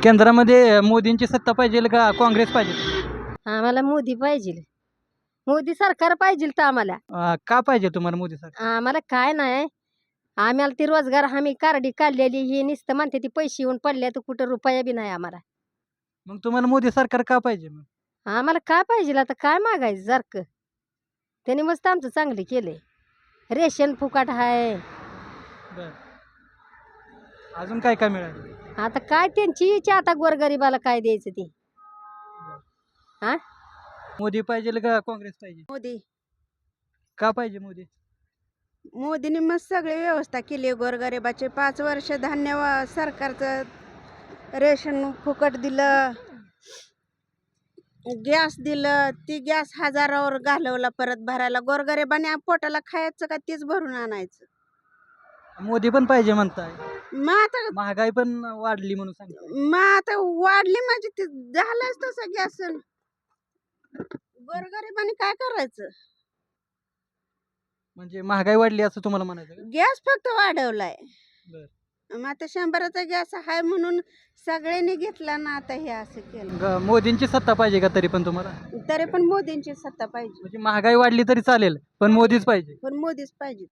केंद्रामध्ये मोदींची सत्ता पाहिजे का काँग्रेस पाहिजे? आम्हाला मोदी पाहिजे. मोदी सरकार पाहिजे तर आम्हाला. का पाहिजे तुम्हाला मोदी सरकार? आम्हाला काय नाही, आम्हाला ती रोजगार हमी कार्डी काढलेली ही नुसतं म्हणते ती पैसे येऊन पडले तर कुठं रुपया बी नाही आम्हाला. मग तुम्हाला मोदी सरकार का पाहिजे मग? आम्हाला काय पाहिजे आता, काय मागायचं सारखं. त्यांनी मस्त आमचं चांगले केले. रेशन फुकाट आहे. बर, अजून काय काय मिळालं? आता काय त्यांची इच्छा, आता गोरगरिबाला काय द्यायचं ते. हा मोदी पाहिजे का काँग्रेस पाहिजे? मोदी का पाहिजे मोदी? मोदींनी मस्त सगळी व्यवस्था केली. गोरगरिबाचे 5 वर्ष धान्य सरकारचं रेशन फुकट दिलं, गॅस दिलं. ती गॅस हजारावर घालवला परत भरायला. गोरगरिबाने पोटाला खायचं का तेच भरून आणायचं. मोदी पण पाहिजे म्हणताय, मग आता महागाई पण वाढली म्हणून सांगताय. मग आता वाढली म्हणजे ते झालंच तसं गॅस. गोरगरिबाने काय करायचं. म्हणजे महागाई वाढली असं तुम्हाला म्हणायचं का? गॅस फक्त वाढवलाय. बर. मग आता 100चा गॅस आहे म्हणून सगळ्यांनी घेतला ना. आता हे असं केलं. मोदींची सत्ता पाहिजे का तरी पण तुम्हाला? तरी पण मोदींची सत्ता पाहिजे. म्हणजे महागाई वाढली तरी चालेल पण मोदीच पाहिजे. पण मोदीच पाहिजे.